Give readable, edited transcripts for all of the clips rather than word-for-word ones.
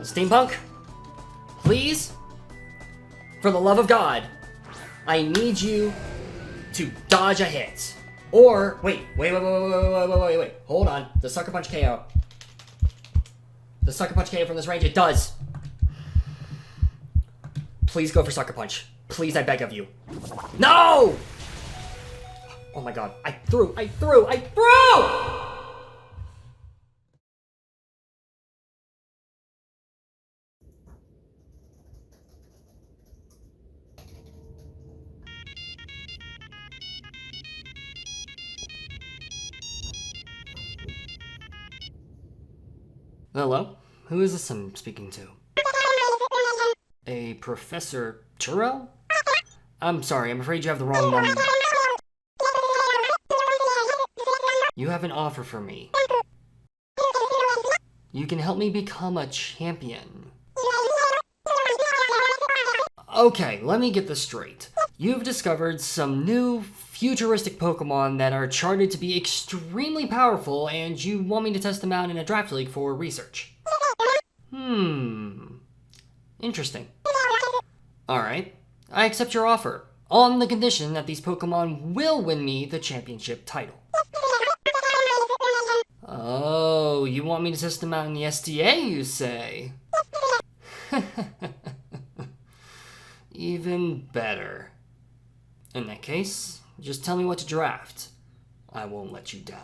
Steampunk, please, for the love of God, I need you to dodge a hit. Or, wait, hold on. The Sucker Punch KO. The Sucker Punch KO from this range, it does. Please go for Sucker Punch. Please, I beg of you. No! Oh my god, I threw! Hello? Who is this I'm speaking to? A Professor Turo? I'm sorry, I'm afraid you have the wrong number. You have an offer for me. You can help me become a champion. Okay, let me get this straight. You've discovered some new futuristic Pokemon that are charted to be extremely powerful, and you want me to test them out in a draft league for research. Interesting. Alright, I accept your offer, on the condition that these Pokemon will win me the championship title. Oh, you want me to test them out in the SDA, you say? Even better. In that case, just tell me what to draft. I won't let you down.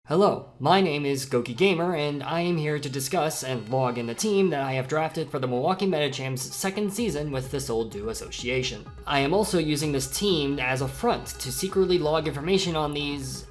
Hello, my name is Gokey Gamer, and I am here to discuss and log in the team that I have drafted for the Milwaukee Metachamps' second season with the Soul Dew Association. I am also using this team as a front to secretly log information on these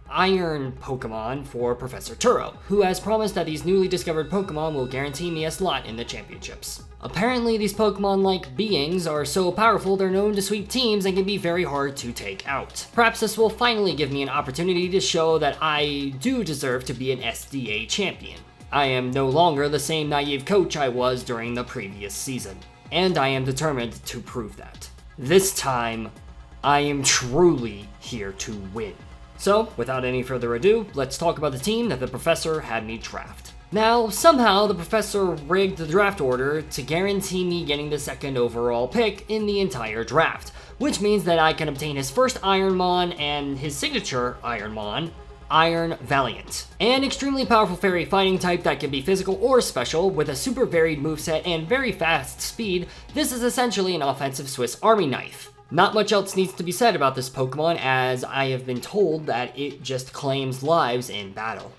Iron Pokemon for Professor Turo, who has promised that these newly discovered Pokemon will guarantee me a slot in the championships. Apparently, these Pokemon-like beings are so powerful they're known to sweep teams and can be very hard to take out. Perhaps this will finally give me an opportunity to show that I do deserve to be an SDA champion. I am no longer the same naive coach I was during the previous season, and I am determined to prove that. This time, I am truly here to win. So, without any further ado, let's talk about the team that the professor had me draft. Now, somehow the professor rigged the draft order to guarantee me getting the second overall pick in the entire draft, which means that I can obtain his first Ironmon and his signature Ironmon, Iron Valiant. An extremely powerful fairy fighting type that can be physical or special, with a super varied moveset and very fast speed. This is essentially an offensive Swiss Army knife. Not much else needs to be said about this Pokemon, as I have been told that it just claims lives in battle.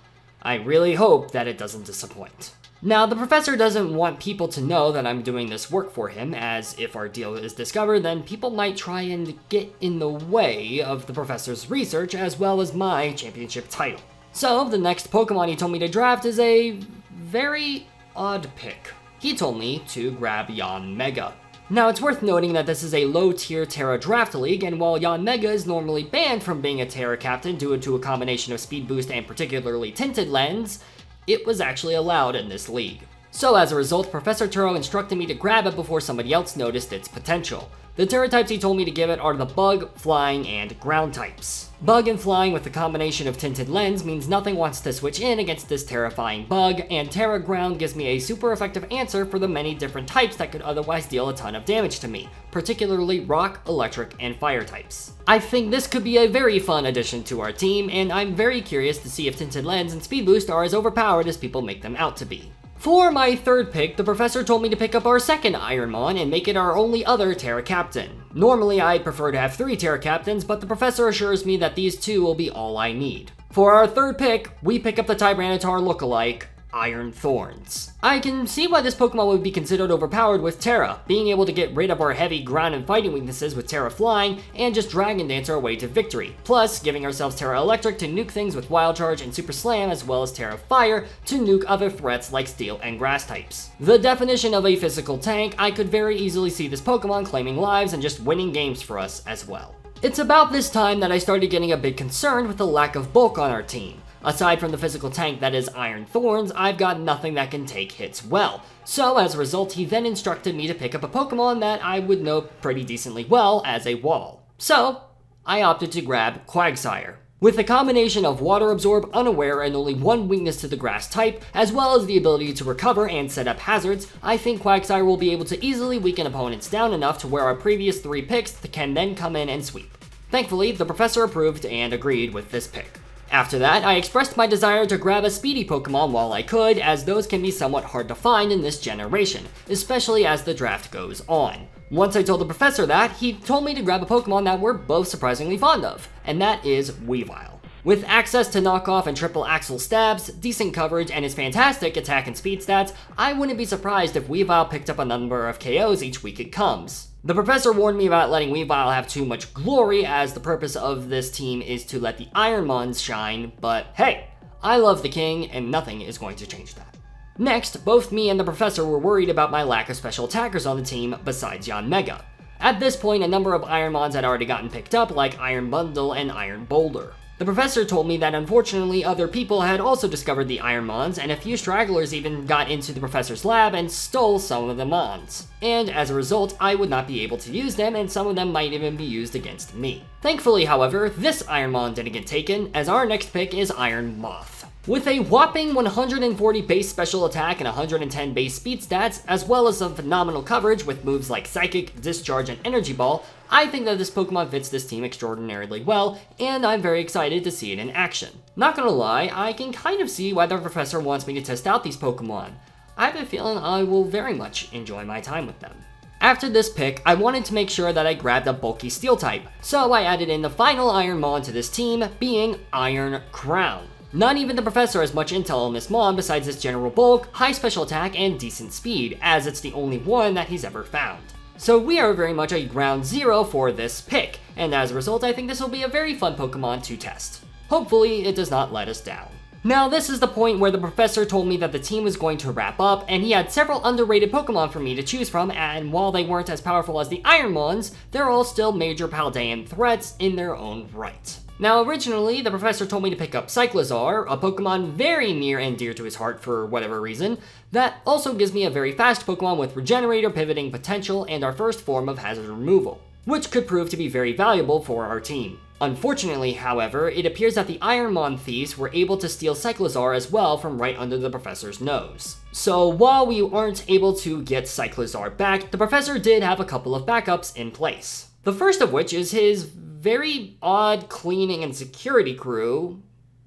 I really hope that it doesn't disappoint. Now, the professor doesn't want people to know that I'm doing this work for him, as if our deal is discovered, then people might try and get in the way of the professor's research as well as my championship title. So, the next Pokemon he told me to draft is a very odd pick. He told me to grab Yanmega. Now, it's worth noting that this is a low-tier Terra Draft League, and while Yanmega is normally banned from being a Terra captain due to a combination of speed boost and particularly tinted lens, it was actually allowed in this league. So as a result, Professor Turo instructed me to grab it before somebody else noticed its potential. The Terra types he told me to give it are the Bug, Flying, and Ground types. Bug and Flying with the combination of Tinted Lens means nothing wants to switch in against this terrifying Bug, and Terra Ground gives me a super effective answer for the many different types that could otherwise deal a ton of damage to me, particularly Rock, Electric, and Fire types. I think this could be a very fun addition to our team, and I'm very curious to see if Tinted Lens and Speed Boost are as overpowered as people make them out to be. For my third pick, the professor told me to pick up our second Ironmon and make it our only other Terra captain. Normally, I'd prefer to have 3 Terra captains, but the professor assures me that these 2 will be all I need. For our third pick, we pick up the Tyranitar lookalike, Iron Thorns. I can see why this Pokemon would be considered overpowered with Terra, being able to get rid of our heavy ground and fighting weaknesses with Terra Flying, and just Dragon Dance our way to victory, plus giving ourselves Terra Electric to nuke things with Wild Charge and Super Slam, as well as Terra Fire to nuke other threats like Steel and Grass types. The definition of a physical tank, I could very easily see this Pokemon claiming lives and just winning games for us as well. It's about this time that I started getting a bit concerned with the lack of bulk on our team. Aside from the physical tank that is Iron Thorns, I've got nothing that can take hits well. So as a result, he then instructed me to pick up a Pokemon that I would know pretty decently well as a wall. So, I opted to grab Quagsire. With a combination of Water Absorb, Unaware, and only one weakness to the Grass type, as well as the ability to recover and set up hazards, I think Quagsire will be able to easily weaken opponents down enough to where our previous 3 picks can then come in and sweep. Thankfully, the professor approved and agreed with this pick. After that, I expressed my desire to grab a speedy Pokemon while I could, as those can be somewhat hard to find in this generation, especially as the draft goes on. Once I told the professor that, he told me to grab a Pokemon that we're both surprisingly fond of, and that is Weavile. With access to knockoff and triple axle stabs, decent coverage, and his fantastic attack and speed stats, I wouldn't be surprised if Weavile picked up a number of KOs each week it comes. The professor warned me about letting Weavile have too much glory, as the purpose of this team is to let the Ironmons shine, but hey, I love the king, and nothing is going to change that. Next, both me and the professor were worried about my lack of special attackers on the team besides Yanmega. At this point, a number of Ironmons had already gotten picked up, like Iron Bundle and Iron Boulder. The professor told me that unfortunately other people had also discovered the Ironmons, and a few stragglers even got into the professor's lab and stole some of the Mons. And as a result, I would not be able to use them, and some of them might even be used against me. Thankfully, however, this Ironmon didn't get taken, as our next pick is Iron Moth. With a whopping 140 base special attack and 110 base speed stats, as well as some phenomenal coverage with moves like Psychic, Discharge, and Energy Ball, I think that this Pokemon fits this team extraordinarily well, and I'm very excited to see it in action. Not gonna lie, I can kind of see why the professor wants me to test out these Pokemon. I have a feeling I will very much enjoy my time with them. After this pick, I wanted to make sure that I grabbed a bulky Steel type, so I added in the final Ironmon to this team, being Iron Crown. Not even the professor has much intel on this Mon besides its general bulk, high special attack, and decent speed, as it's the only one that he's ever found. So we are very much a ground zero for this pick, and as a result I think this will be a very fun Pokemon to test. Hopefully it does not let us down. Now this is the point where the professor told me that the team was going to wrap up, and he had several underrated Pokemon for me to choose from, and while they weren't as powerful as the Ironmons, they're all still major Paldean threats in their own right. Now originally, the professor told me to pick up Cyclizar, a Pokemon very near and dear to his heart for whatever reason, that also gives me a very fast Pokemon with Regenerator pivoting potential and our first form of hazard removal, which could prove to be very valuable for our team. Unfortunately, however, it appears that the Ironmon thieves were able to steal Cyclizar as well from right under the professor's nose. So while we aren't able to get Cyclizar back, the professor did have a couple of backups in place. The first of which is his very odd cleaning and security crew,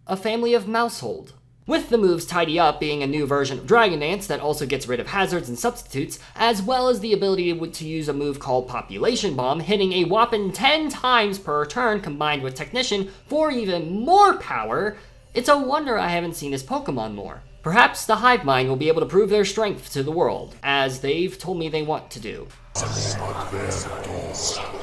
a family of Mousehold. With the moves Tidy Up being a new version of Dragon Dance that also gets rid of hazards and substitutes, as well as the ability to use a move called Population Bomb, hitting a whopping 10 times per turn combined with Technician for even more power, it's a wonder I haven't seen this Pokemon more. Perhaps the Hive Mind will be able to prove their strength to the world, as they've told me they want to do.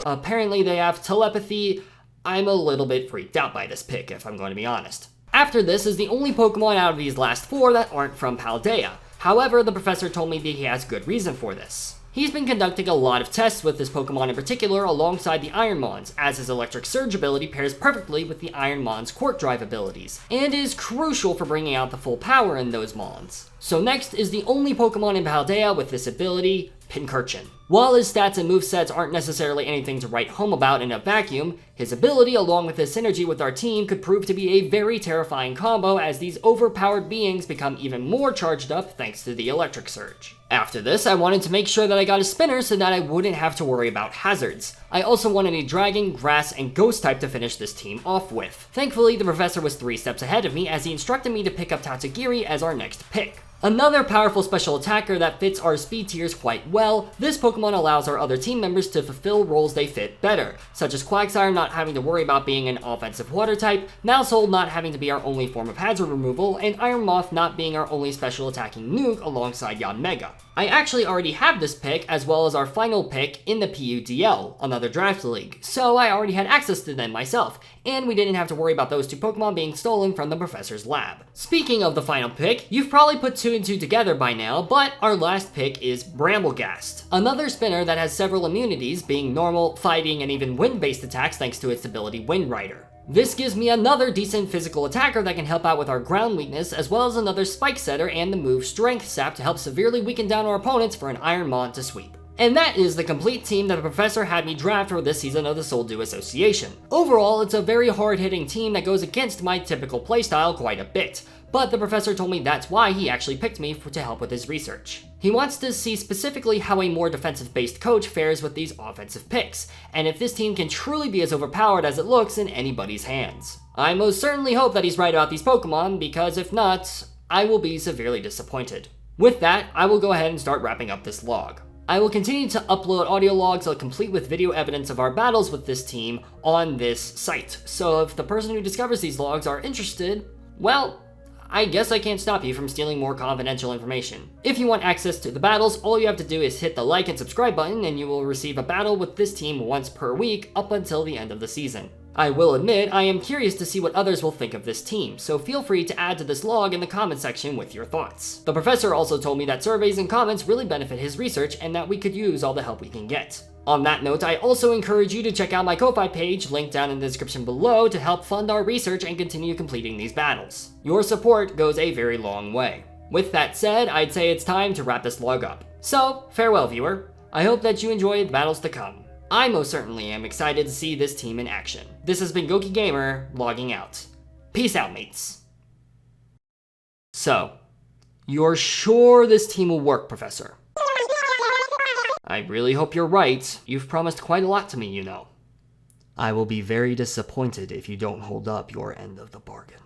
Apparently they have telepathy. I'm a little bit freaked out by this pick, if I'm going to be honest. After this is the only Pokemon out of these last 4 that aren't from Paldea. However, the professor told me that he has good reason for this. He's been conducting a lot of tests with this Pokemon in particular alongside the Ironmons, as his Electric Surge ability pairs perfectly with the Ironmon's Quirk Drive abilities, and is crucial for bringing out the full power in those Mons. So next is the only Pokemon in Paldea with this ability, Pincurchin. While his stats and movesets aren't necessarily anything to write home about in a vacuum, his ability along with his synergy with our team could prove to be a very terrifying combo as these overpowered beings become even more charged up thanks to the Electric Surge. After this, I wanted to make sure that I got a spinner so that I wouldn't have to worry about hazards. I also wanted a Dragon, Grass, and Ghost type to finish this team off with. Thankfully, the professor was 3 steps ahead of me as he instructed me to pick up Tatsugiri as our next pick. Another powerful special attacker that fits our speed tiers quite well, this Pokemon allows our other team members to fulfill roles they fit better, such as Quagsire not having to worry about being an offensive water type, Mousehold not having to be our only form of hazard removal, and Iron Moth not being our only special attacking nuke alongside Yanmega. I actually already have this pick as well as our final pick in the PUDL, another draft league, so I already had access to them myself, and we didn't have to worry about those 2 Pokemon being stolen from the professor's lab. Speaking of the final pick, you've probably put 2 and 2 together by now, but our last pick is Bramblegast, another spinner that has several immunities being normal, fighting, and even wind-based attacks thanks to its ability Wind Rider. This gives me another decent physical attacker that can help out with our ground weakness, as well as another spike setter and the move Strength Sap to help severely weaken down our opponents for an Ironmon to sweep. And that is the complete team that the professor had me draft for this season of the Soul Dew Association. Overall, it's a very hard-hitting team that goes against my typical playstyle quite a bit, but the professor told me that's why he actually picked me to help with his research. He wants to see specifically how a more defensive-based coach fares with these offensive picks, and if this team can truly be as overpowered as it looks in anybody's hands. I most certainly hope that he's right about these Pokemon, because if not, I will be severely disappointed. With that, I will go ahead and start wrapping up this log. I will continue to upload audio logs complete with video evidence of our battles with this team on this site, so if the person who discovers these logs are interested, well, I guess I can't stop you from stealing more confidential information. If you want access to the battles, all you have to do is hit the like and subscribe button and you will receive a battle with this team once per week up until the end of the season. I will admit, I am curious to see what others will think of this team, so feel free to add to this log in the comment section with your thoughts. The professor also told me that surveys and comments really benefit his research and that we could use all the help we can get. On that note, I also encourage you to check out my Ko-Fi page, linked down in the description below, to help fund our research and continue completing these battles. Your support goes a very long way. With that said, I'd say it's time to wrap this log up. So, farewell viewer. I hope that you enjoy the battles to come. I most certainly am excited to see this team in action. This has been Gokey Gamer, logging out. Peace out, mates. So, you're sure this team will work, Professor? I really hope you're right. You've promised quite a lot to me, you know. I will be very disappointed if you don't hold up your end of the bargain.